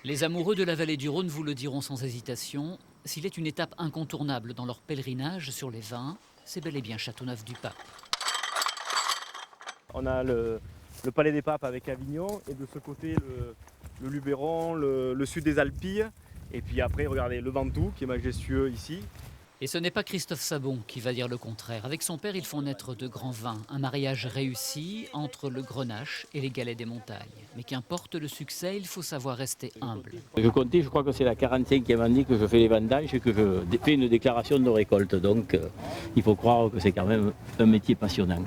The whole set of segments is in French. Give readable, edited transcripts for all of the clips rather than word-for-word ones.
Les amoureux de la vallée du Rhône vous le diront sans hésitation, s'il est une étape incontournable dans leur pèlerinage sur les vins, c'est bel et bien Châteauneuf-du-Pape. On a le Palais des Papes avec Avignon et de ce côté le Luberon, le sud des Alpilles. Et puis après, regardez le Ventoux qui est majestueux ici. Et ce n'est pas Christophe Sabon qui va dire le contraire. Avec son père, ils font naître de grands vins, un mariage réussi entre le Grenache et les galets des montagnes. Mais qu'importe le succès, il faut savoir rester humble. Je comptais, je crois que c'est la 45e année que je fais les vendanges et que je fais une déclaration de récolte. Donc il faut croire que c'est quand même un métier passionnant.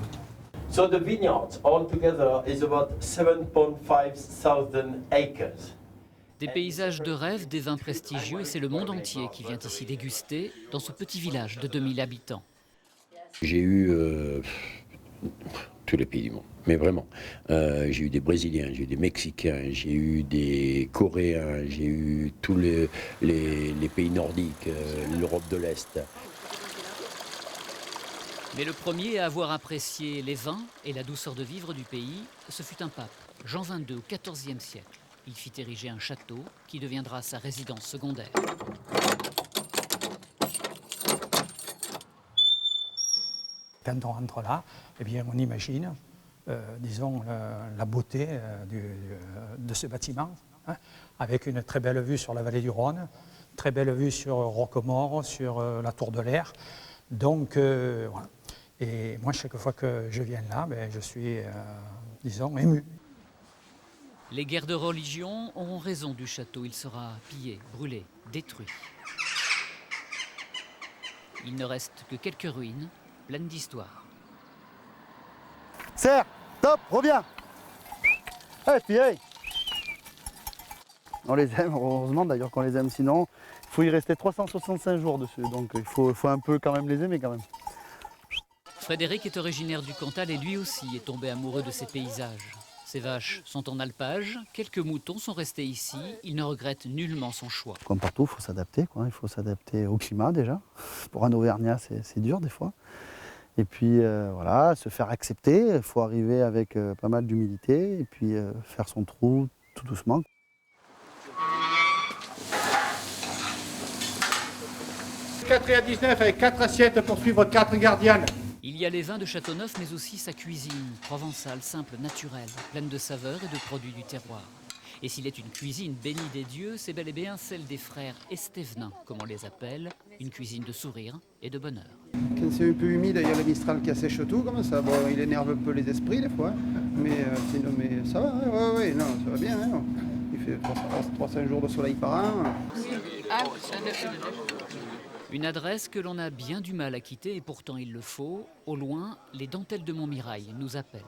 So the vineyard altogether is about 7,500 acres. Des paysages de rêve, des vins prestigieux, et c'est le monde entier qui vient ici déguster dans ce petit village de 2000 habitants. J'ai eu tous les pays du monde, mais vraiment. J'ai eu des Brésiliens, j'ai eu des Mexicains, j'ai eu des Coréens, j'ai eu tous les pays nordiques, l'Europe de l'Est. Mais le premier à avoir apprécié les vins et la douceur de vivre du pays, ce fut un pape, Jean XXII, au XIVe siècle. Il fit ériger un château qui deviendra sa résidence secondaire. Quand on rentre là, eh bien, on imagine, disons, la beauté de ce bâtiment, hein, avec une très belle vue sur la vallée du Rhône, très belle vue sur Roquemaure, sur la Tour de l'Air. Donc, voilà. Et moi, chaque fois que je viens là, ben, je suis, disons, ému. Les guerres de religion auront raison du château. Il sera pillé, brûlé, détruit. Il ne reste que quelques ruines, pleines d'histoire. Serre, top, reviens. Allez, puis, hey. On les aime, heureusement d'ailleurs qu'on les aime, sinon il faut y rester 365 jours dessus, donc il faut un peu quand même les aimer quand même. Frédéric est originaire du Cantal et lui aussi est tombé amoureux de ces paysages. Ses vaches sont en alpage, quelques moutons sont restés ici, il ne regrette nullement son choix. Comme partout, il faut s'adapter, quoi. Il faut s'adapter au climat déjà. Pour un Auvergnat, c'est dur des fois. Et puis voilà, se faire accepter, il faut arriver avec pas mal d'humilité et puis faire son trou tout doucement. « 4,19 avec 4 assiettes pour suivre 4 gardiennes. » Il y a les vins de Châteauneuf, mais aussi sa cuisine, provençale, simple, naturelle, pleine de saveurs et de produits du terroir. Et s'il est une cuisine bénie des dieux, c'est bel et bien celle des frères estévenins, comme on les appelle, une cuisine de sourire et de bonheur. Quand c'est un peu humide, il y a le Mistral qui assèche tout, comme ça. Bon, il énerve un peu les esprits des fois, mais sinon, mais ça va, ouais, non, ça va bien. Hein. Il fait 300 jours de soleil par an. Une adresse que l'on a bien du mal à quitter, et pourtant il le faut. Au loin, les dentelles de Montmirail nous appellent.